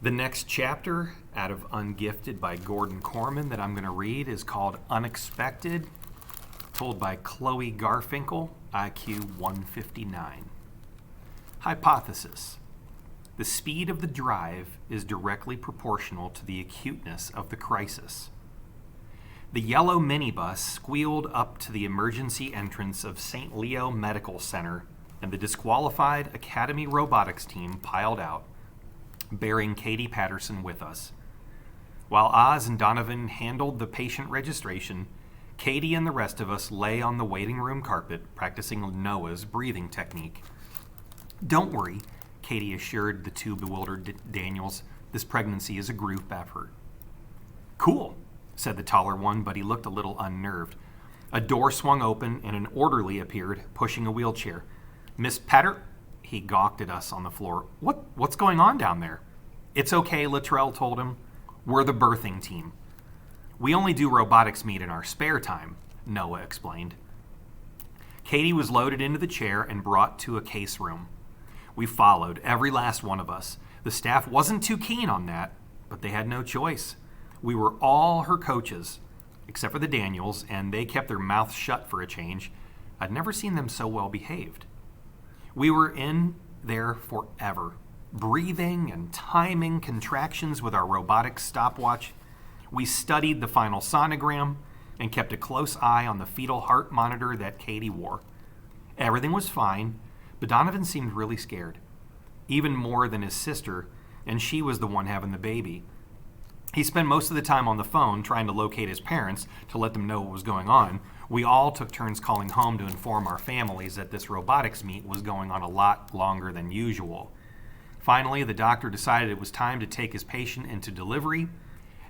The next chapter out of Ungifted by Gordon Corman that I'm going to read is called Unexpected, told by Chloe Garfinkle, IQ 159. Hypothesis. The speed of the drive is directly proportional to the acuteness of the crisis. The yellow minibus squealed up to the emergency entrance of St. Leo Medical Center, and the disqualified Academy robotics team piled out, bearing Katie Patterson with us. While Oz and Donovan handled the patient registration, Katie and the rest of us lay on the waiting room carpet practicing Noah's breathing technique. "Don't worry," Katie assured the two bewildered Daniels. "This pregnancy is a group effort." "Cool," said the taller one, but he looked a little unnerved. A door swung open and an orderly appeared, pushing a wheelchair. "Miss Patter," he gawked at us on the floor. What's going on down there?" "It's okay," Luttrell told him. "We're the birthing team. We only do robotics meet in our spare time," Noah explained. Katie was loaded into the chair and brought to a case room. We followed, every last one of us. The staff wasn't too keen on that, but they had no choice. We were all her coaches, except for the Daniels, and they kept their mouths shut for a change. I'd never seen them so well behaved. We were in there forever, breathing and timing contractions with our robotic stopwatch. We studied the final sonogram and kept a close eye on the fetal heart monitor that Katie wore. Everything was fine, but Donovan seemed really scared, even more than his sister, and she was the one having the baby. He spent most of the time on the phone trying to locate his parents to let them know what was going on. We all took turns calling home to inform our families that this robotics meet was going on a lot longer than usual. Finally, the doctor decided it was time to take his patient into delivery.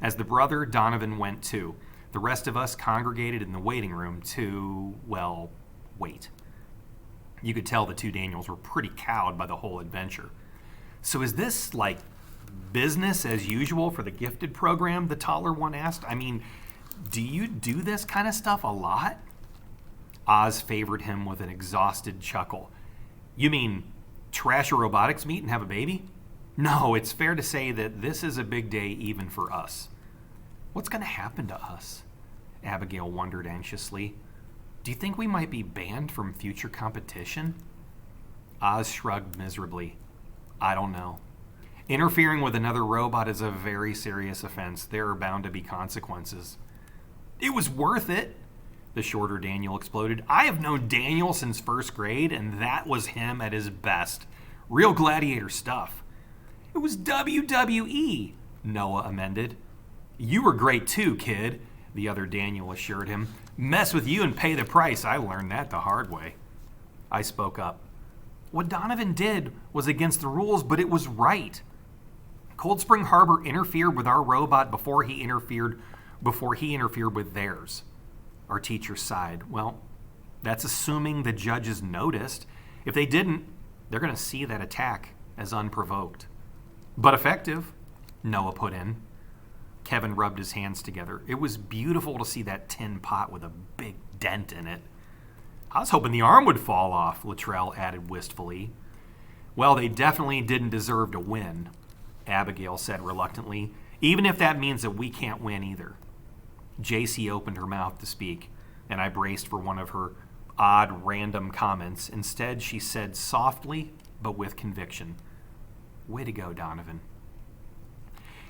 As the brother, Donovan went too. The rest of us congregated in the waiting room to, well, wait. You could tell the two Daniels were pretty cowed by the whole adventure. "So is this, like, business as usual for the gifted program?" the taller one asked. "I mean, do you do this kind of stuff a lot?" Oz favored him with an exhausted chuckle. "You mean trash a robotics meet and have a baby?" "No, it's fair to say that this is a big day even for us." "What's going to happen to us?" Abigail wondered anxiously. "Do you think we might be banned from future competition?" Oz shrugged miserably. "I don't know. Interfering with another robot is a very serious offense. There are bound to be consequences." "It was worth it," the shorter Daniel exploded. "I have known Daniel since first grade, and that was him at his best. Real gladiator stuff." "It was WWE," Noah amended. "You were great too, kid," the other Daniel assured him. "Mess with you and pay the price. I learned that the hard way." I spoke up. "What Donovan did was against the rules, but it was right. Cold Spring Harbor interfered with our robot before he interfered with theirs." Our teacher sighed. "Well, that's assuming the judges noticed. If they didn't, they're going to see that attack as unprovoked." "But effective," Noah put in. Kevin rubbed his hands together. "It was beautiful to see that tin pot with a big dent in it." "I was hoping the arm would fall off," Luttrell added wistfully. "Well, they definitely didn't deserve to win," Abigail said reluctantly, "even if that means that we can't win either." JC opened her mouth to speak, and I braced for one of her odd, random comments. Instead, she said softly, but with conviction, "Way to go, Donovan."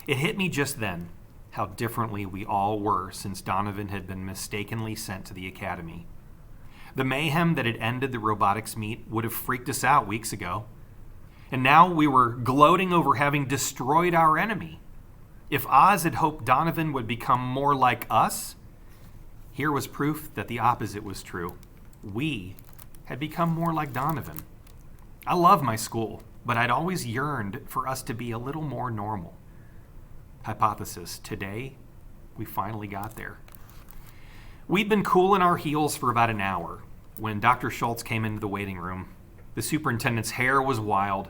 It hit me just then how differently we all were since Donovan had been mistakenly sent to the academy. The mayhem that had ended the robotics meet would have freaked us out weeks ago. And now we were gloating over having destroyed our enemy. If Oz had hoped Donovan would become more like us, here was proof that the opposite was true. We had become more like Donovan. I love my school, but I'd always yearned for us to be a little more normal. Hypothesis. Today, we finally got there. We'd been cooling our heels for about an hour when Dr. Schultz came into the waiting room. The superintendent's hair was wild,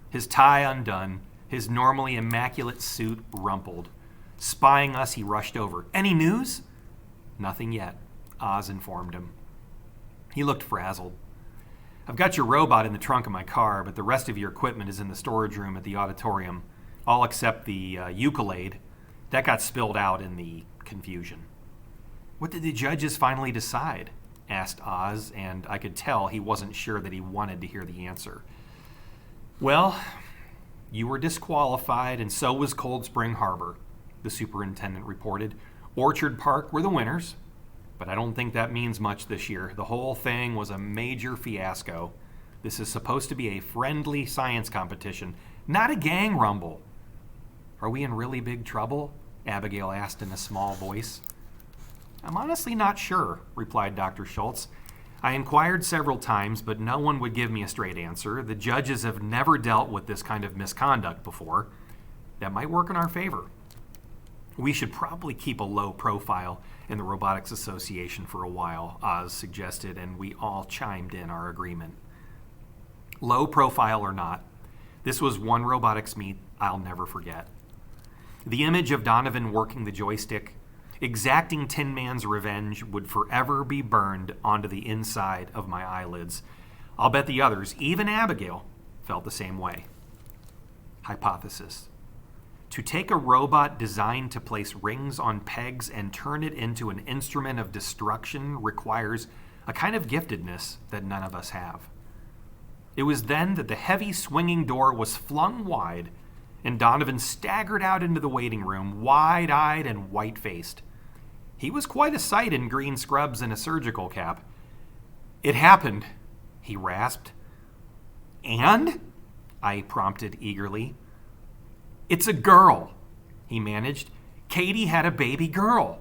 his tie undone, his normally immaculate suit rumpled. Spying us, he rushed over. "Any news?" "Nothing yet," Oz informed him. He looked frazzled. "I've got your robot in the trunk of my car, but the rest of your equipment is in the storage room at the auditorium. all except the ukulele. That got spilled out in the confusion. What did the judges finally decide? Asked Oz, and I could tell he wasn't sure that he wanted to hear the answer. Well, you were disqualified, and so was Cold Spring Harbor, the superintendent reported. Orchard Park were the winners, but I don't think that means much this year. The whole thing was a major fiasco. This is supposed to be a friendly science competition, not a gang rumble. Are we in really big trouble? Abigail asked in a small voice. I'm honestly not sure, replied Dr. Schultz. I inquired several times, but no one would give me a straight answer. The judges have never dealt with this kind of misconduct before. That might work in our favor. We should probably keep a low profile in the Robotics Association for a while, Oz suggested, and we all chimed in our agreement. Low profile or not, this was one robotics meet I'll never forget. The image of Donovan working the joystick, exacting Tin Man's revenge, would forever be burned onto the inside of my eyelids. I'll bet the others, even Abigail, felt the same way. Hypothesis. To take a robot designed to place rings on pegs and turn it into an instrument of destruction requires a kind of giftedness that none of us have. It was then that the heavy swinging door was flung wide and Donovan staggered out into the waiting room, wide-eyed and white-faced. He was quite a sight in green scrubs and a surgical cap. It happened, he rasped. And? I prompted eagerly. It's a girl, he managed. Katie had a baby girl.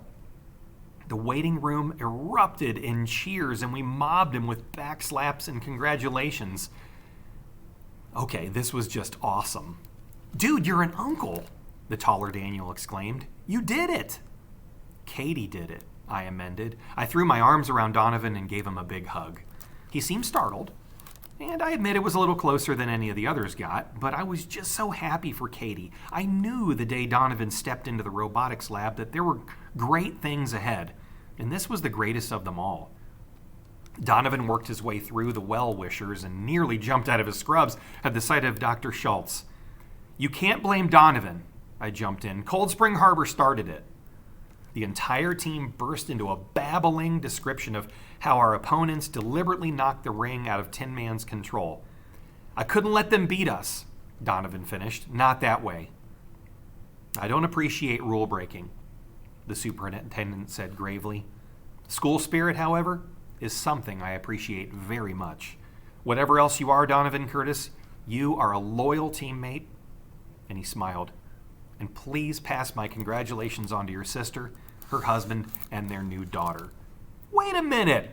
The waiting room erupted in cheers, and we mobbed him with backslaps and congratulations. Okay, this was just awesome. Dude, you're an uncle, the taller Daniel exclaimed. You did it. Katie did it, I amended. I threw my arms around Donovan and gave him a big hug. He seemed startled, and I admit it was a little closer than any of the others got, but I was just so happy for Katie. I knew the day Donovan stepped into the robotics lab that there were great things ahead, and this was the greatest of them all. Donovan worked his way through the well-wishers and nearly jumped out of his scrubs at the sight of Dr. Schultz. You can't blame Donovan, I jumped in. Cold Spring Harbor started it. The entire team burst into a babbling description of how our opponents deliberately knocked the ring out of Tin Man's control. I couldn't let them beat us, Donovan finished. Not that way. I don't appreciate rule breaking, the superintendent said gravely. School spirit, however, is something I appreciate very much. Whatever else you are, Donovan Curtis, you are a loyal teammate. And he smiled. And please pass my congratulations on to your sister, her husband, and their new daughter. Wait a minute!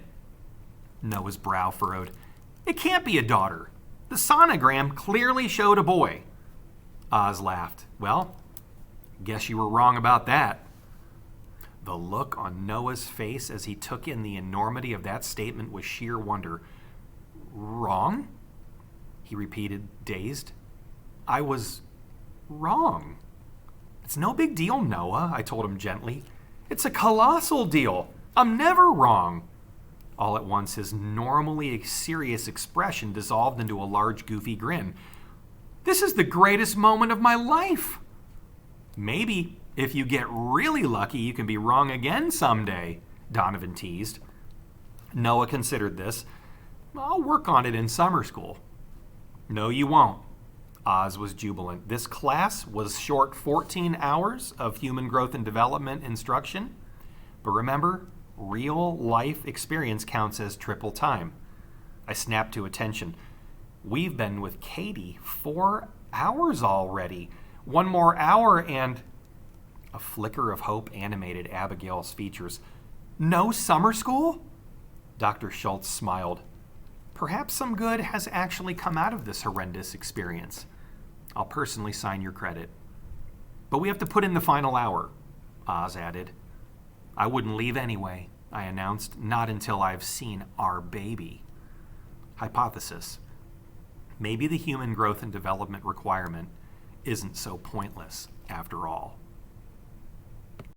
Noah's brow furrowed. It can't be a daughter. The sonogram clearly showed a boy. Oz laughed. Well, guess you were wrong about that. The look on Noah's face as he took in the enormity of that statement was sheer wonder. Wrong? He repeated, dazed. I was wrong. It's no big deal, Noah, I told him gently. It's a colossal deal. I'm never wrong. All at once, his normally serious expression dissolved into a large, goofy grin. This is the greatest moment of my life. Maybe, if you get really lucky, you can be wrong again someday, Donovan teased. Noah considered this. I'll work on it in summer school. No, you won't. Oz was jubilant. This class was short 14 hours of human growth and development instruction. But remember, real life experience counts as triple time. I snapped to attention. We've been with Katie 4 hours already. One more hour and... A flicker of hope animated Abigail's features. No summer school? Dr. Schultz smiled. Perhaps some good has actually come out of this horrendous experience. I'll personally sign your credit. But we have to put in the final hour, Oz added. I wouldn't leave anyway, I announced, not until I've seen our baby. Hypothesis. Maybe the human growth and development requirement isn't so pointless after all.